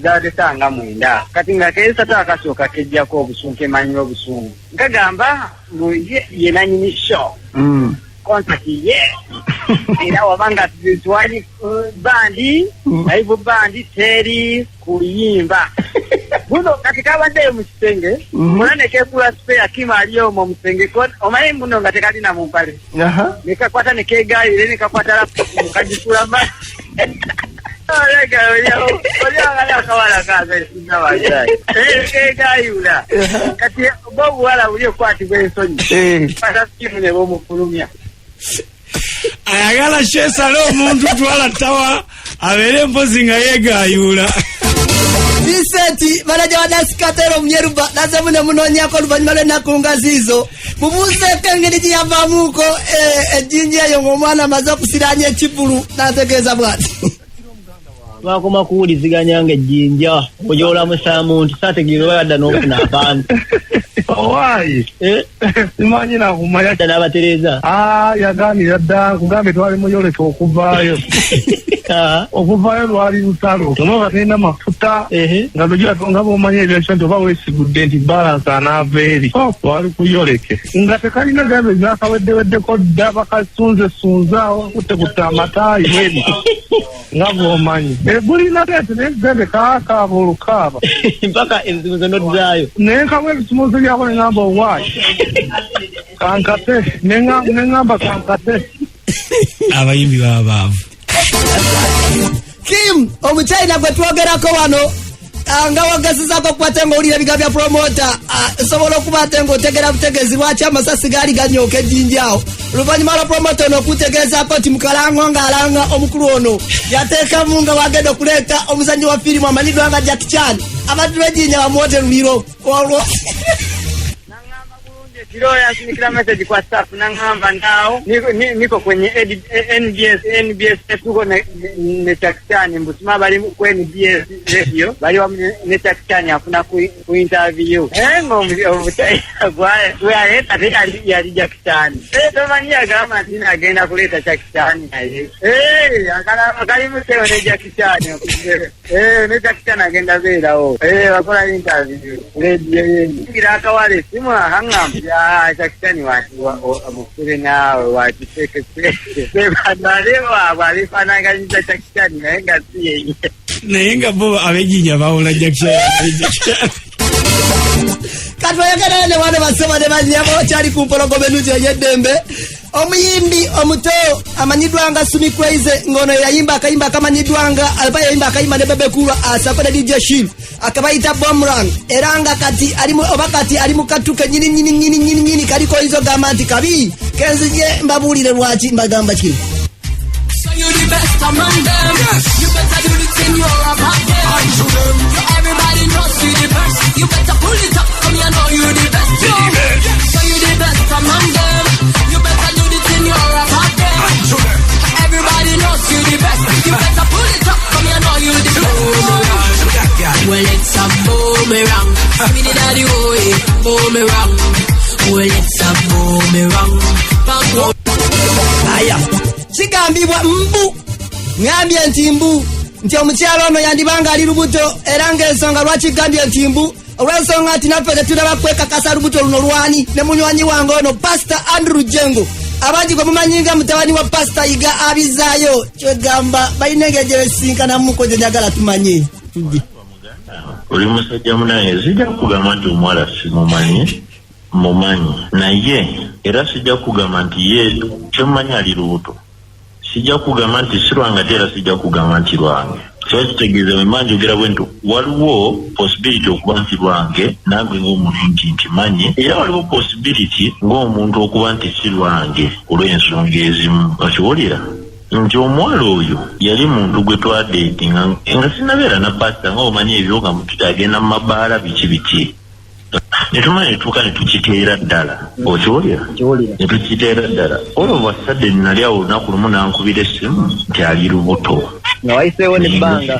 zaletanga mwenda kati nga keesata akasooka kejjako obusungu kemanyira obusungu nkagamba ye nanyini show kontaki ye era wabanga twali bandi live bandi teri kuyimba buno kati kabaddeyo mu kisenge munane kekula spare kima aliyo mu musenge omanyi muno nga tekalina mu mpale nekakwata nekegayire nekakwata laptop mukajisula mbali kati bobuwala buli okwatibwa ensonyi pata simu ne bomufulumya ayagala kyesala omuntu twala tawa abeere mpozi nga yeegayuula Vincent manaja wa Dasikatero Mnyeruba naze mune munoonyako oluvannyuma lw'ennaku nga ziizo mubuuzeeko engeri gye yavaamuuko ejjinja eyo ng'omwana amaze okusiraanya ekivulu n'ategeeza bw'ati bakoma kuwuliziganya nga ejjinja ojoolamusa muntu saategeera bayadda n'okufuna abantu owaayi simanyi nakumanya dda n'abatereza yaganira dda nkugambe twali muyoleka okuvaayo okuvaayo lwali lusalo onoba talina mafuta nga lugira nga bomanyi ebyakyo nti oba weesigudde nti balansi anaava eri twali kuyoleke nga tekalina gambe byakaweddeko dda bakasunzesunzaawo kutekutta amataayi bweri nga bwomanyi bulina tete negambe kaakaaba olukaaba mpaka ebizimuzo noddayo naye nkamu ebisumuzo byabo nengamba owaayi kankate nengamba kankate abayimbi baba baavu Kim omuchina gwe twogerako wano nga wagazizako okukwata ng'owulira ebiga bya promota sobola okuba ate ng'otegera butegeezi lwaki amasasi gaali ganyooka ejjinja awo oluvannyuma lwa promota ono okutegeezaako nti mukalango ng'alanga omukulu ono yateekamu nga wagenda okuleeta omuzannyi wa firimu amanyiddwa nga Jackie Chan abantu b'ejjinja bamuwote lumiro olwo Kiroya sinikila message kwa staff na ngamba ndao niko kwenye NBS tuko netakitani mbusima bali kwa NBS radio bali wa netakitani hakuna ku interview ngombe obutai kwae wealeta alija kitani tomania kama tina agenda kuleta cha kitani akali mseo neja kitani neja kitani agenda bela wakola interview radio yeni kila kawale simu hanga ya chakitani watu amukure nawe watu seke badalewa walifanaga nita chakitani naenga bo abejinya baola jackson katwayagana ne wane basema ne banyamo cyari kumpologome nuje yedembe omuyimbi omuto amanyidwanga Sumi Crazy ngono yayimba akayimba akamanyidwanga alba yayimba akayimba ne bebe kulwa asakole DJ Shield akabaita Bomrang eranga kati alimu obakati alimu katuke nyini kaliko hizo gamanti kabi kenzije mbabulire lwachi mbagamba kino. So you the best among them. Yes. You better do the thing you're about them. Everybody knows you the best. You better pull it up, come here, know you the best. So you the best among them. You better do the thing you're about them. Everybody knows you the best. You better pull it up, come here, know you the best. Well, it's a boomerang. Me the daddy boy, boomerang. Well, it's a boomerang. Aya. Chigambibwa mbu ngambye ntimbu nti omukyalo ono yandibanga ali lubuto era ng'ensonga lwaki gambye ntimbu olw'ensonga ati naffe tulaba kwekakasa lubuto luno lwani ne munywanyi wange ono Pastor Andrew Jengo abangi gwe mumanyinga mutabani wa Pastor Iga abizaayo kyegamba bayinenge gye besinkana muko gye njagala tumanye tujje oli musajja munaye zijja kugamba nti omuwala simumanyi mumanyi naye era sijja kugamba nti ye kyomumanyi ali lubuto sijja kugamba nti sirwanga tera sijja kugamba nti lwange so kitegeeza bwemanji ogera bwentu waliwo possibility okuba nti lwange nange ng'omuntu nti manyi era waliwo possibility ng'omuntu okuba nti si lwange olw'ensonga ezimu okiwulira nti omuwala oyo yali muntu gwe twadeetinga nga sinabeera na pasta ng'omanyi ebyoga mututi agenda mu mabaala biki netumanya netuuka netukiteera ddala okiwulira netukiteera ddala olova sadde nali awo olunaku lumu nankubira essimu nti ali lubuto nawaiseewo nebbanga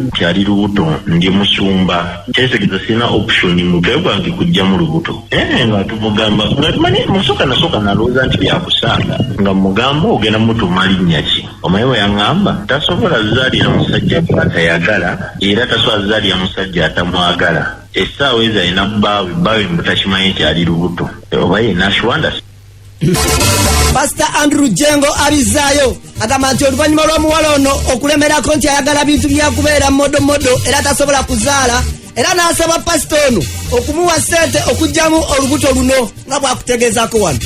nti ali lubuto ndi musumba kyetegeeza sirina option mutwe gwange kujja mu lubuto nga tumugamba nga tumanyi musooka nasooka nalowooza nti byakusaaga nga mugamba ogenda mutuma linnya ki omanyi we yaŋŋamba tasobola zaalira musajja atayagala era tasobola zaalira musajja atamwagala essaawa ezo alina bbaawe mutakimanyi nti ali lubuto oba ye nashwanda. Pastor Andrew Jengo abizaayo agamba nti oluvannyuma lw'omuwala ono okulemerako nti ayagala bintu byakubeera modomodo era tasobola kuzaala era n'asaba pastor ono okumuwa ssente okuggyamu olubuto luno nga bwakutegeezako wano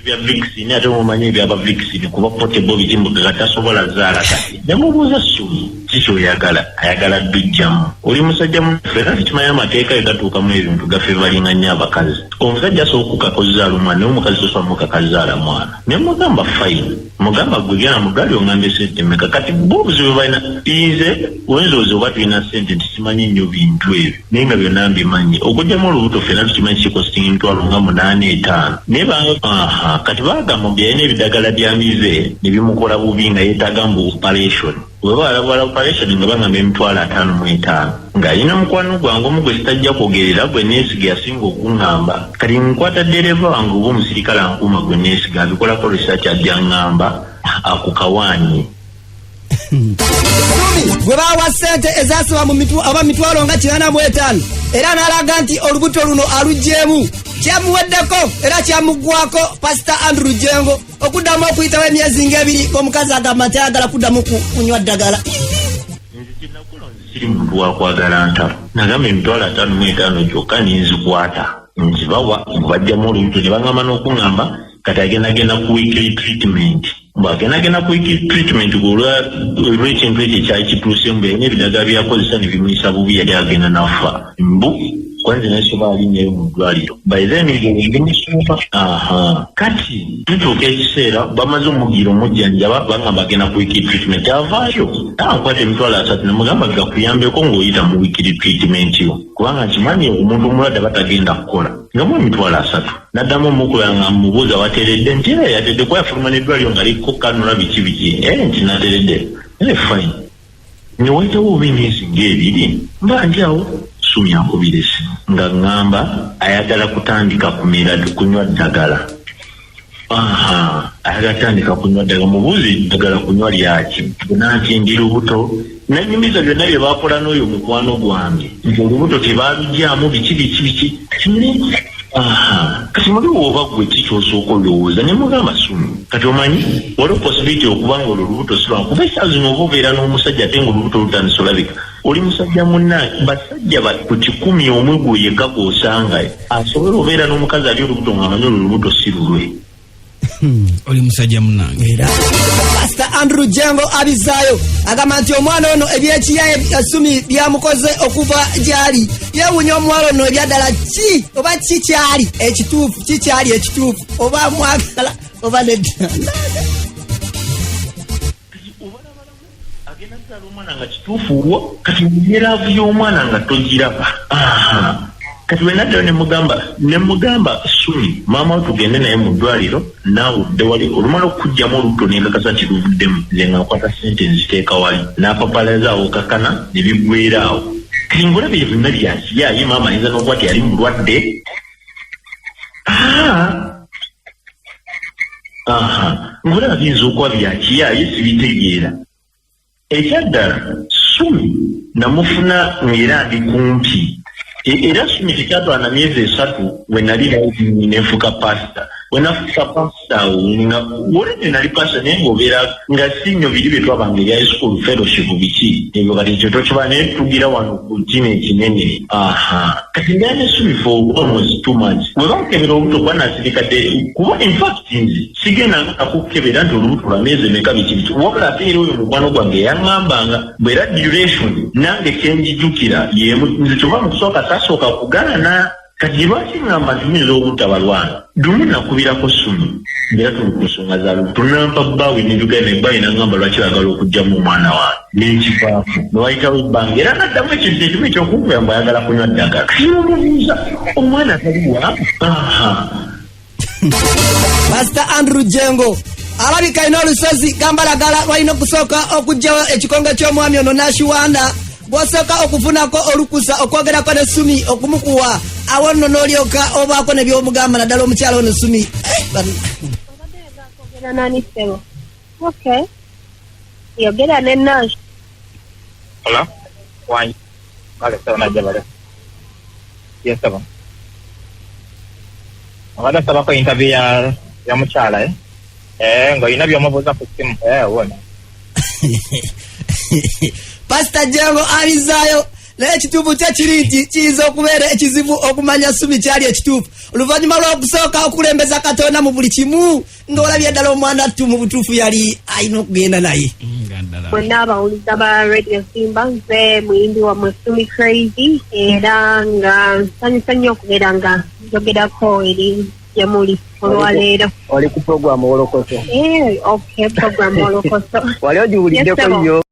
bya vaccine ate mumanyi ebyaba vaccine kuba portable bitimbuka tasobola zaala kati nemubuuza Sumi kiki oyagala ayagala bijjamu oli musajja mufera kimanyi amateeka egatuukamu ebintu gaffe balinga nnyo abakazi omusajja asobola okuzaala omwana naye omukazi tosobola mukakazaala mwana ne mugamba fine mugamba gwe genda mu ddwaliro oŋŋambe sente mmeka kati bo obuzibu balina nze wenzoozi oba tulina sente nti simanyi nnyo bintu ebyo naye nga byonna mbimanyi okugyamu olubuto ffenna tukimanyi kikostinga emitwalo nga 8-5 naye banga kati bagamba byalina ebidagala bya mize ne bimukola bubi nga yeetaaga mu operation weba alabala operation nga bangamba emitwalo 5-5 ng'alina mukwano gwange omu gwe sitajja kwogerera gwe neesiga yasinga okuŋŋamba kati nkwata ddereva wange oba omusirikale ankuuma gwe neesiga abikolako research ajja ŋŋamba akukawaanyi gwe bawa ssente ezasaba mu mitwalo nga 45 era n'alaga nti olubuto luno aluggyemu kyamuweddeko era kyamuggwako Pastor Andrew Jengo okuddamu okuyitawo emyezi ng'ebiri omukazi agamba nti ayagala kuddamu kunywa ddagala siri muntu wakwagala ntalo nagamba emitwalo 5 gyokka ninzikwata nzibawa bajjamu olubuto ne baŋŋamba n'okuŋŋamba kati agendagenda ku weekly treatment bw'agendagenda ku weekly treatment olw'ekintu ekyo kyali kituuseemu byalina ebidagala byakozesa ne bimuyisa bubi yali agenda nafa mbu kwanza nasoba alinyeyo mu ddwaliro by then ngimusuuka kati tutuuka ekiseera bamaze omugira omujjanjaba bagamba agenda ku wikiri treatment avaayo ankwata emitwalo 3 nemugamba gakuyambeko ng'oyita mu wikiri treatment yo kubanga nkimanyi omuntu omulwadde batagenda kukola nga mu emitwalo 3 naddamu omukula nga mubuuza wateredde nti yatedde kuba yafuluma n'eddwaliro nga likko kanula biki nti nateredde fine newaitawo oba emyezi ng'ebiri mba ndyawo Sumi akubira esimu nga ngamba ayagala kutandika kumira kunywa ddagala. Ayagala kutandika kunywa ddagala mubuuze ddagala kunywa lyaki nanti ndi lubuto nanyumiza byonna bye baakola n'oyo mukwano gwange nti olubuto tebaalugyamu biki kati muliwo oba gwe kikyosooka olowooza ne mugamba Sumi kati omanyi waliwo possibility okuba nga olwo olubuto silwangu kuba esaa zino oba obeera n'omusajja ate nga olubuto lutandise olabika oli musajja munna basajja ku 100 omwe gwe yekka gw'osanga asobola obeera n'omukazi ali olubuto ng'amanyi olwo olubuto si lulwe oli musajja munnange era Pastor Andrew Jengo abizaayo agamba nti omwana ono ebyekiyaye Sumi byamukoze okuva gyali yewunya omwana ono ebyaddala ki oba kikyali ekituufu oba mwagala oba nedda omwana nga kituufu kati muyeraavu y'omwana nga togiraba kati wenaddayo nemugamba Sumi maama tugende naye mu ddwaliro naawe odde wali olumala okujjamu olubuto nengakasa nti luvuddemu nze nga nkwata sente nziteeka wali n'apapalazaawo kakana ne biggweeraawo kati ngolabye byonna byakiyaaye maama ayinza n'okuba ti yali mulwadde ngolaba biyinza okuba byakiyaaye sibitegeera ekyaddala Sumi namufuna ng'era ndi kumpi era Sumi tekyatwala myezi 3 we nali nenfuka pasita wenafuka pasita nga wolene nali pasita naye ng'obeera nga sinyo biri bye twabanga ebya high school fellowship biki ebyo kati ekyo tokiba naye tugira wano ku kino ekinene kati ndaya ne Sumi for almost 2 months we bamukebera olubuto kuba nasirikadde kuba infact nzi sigenda nakukebera nti olubuto lwa myezi emeka biki wabula ate era oyo mukwano gwange yaŋŋambanga bwera duration nange kenjijukira yemu nze kyova mu kusooka tasooka kugaana kati lwaki ŋŋamba nti muyinza obutabalwana dumu nakubirako Sumi ngera tuli ku nsonga za lubuto nampa bbaawe nejugenda ebbaawe naŋŋamba lwaki bayagala okugjamu omwana wange nenkivaako newayitawo ebbanga era naddamu ekintu ekimu ekyokunkubira mbu ayagala kunywa ddagala kinomubuuza omwana taliwa Pastor Andrew Jengo alabika ina olusozi gambalagala walina okusooka okugjawo ekikonge ky'omwami ono Nashiwanda bw'osooka okufunako olukusa okwogerako ne Sumi okumukuwa awo nno n'olyoka obaako ne by'omugamba naddala omukyala ono Sumi yogera ne Nash hola why vale está una llamada ya estaba ahora estaba con interview ya muchala ngo ina byomubuuza ku simu wona Pastor Jengo abizaayo naye ekituufu kyekiri nti kiyinza okubeera ekizibu okumanya Sumi kyali ekituufu oluvannyuma lw'okusooka okulembeza Katonda mu buli kimu ng'olabye ddala omwana attu mu butuufu yali alina okugenda naye bonna abawuliza ba Radio Simba nze muyimbi wa Sumi Crazy era nga nsanyusa nnyo okubeera nga njogerako eri Jamuli olwaleero oli ku program Wolokoso okay program Wolokoso wali ogiwuliddeko nnyo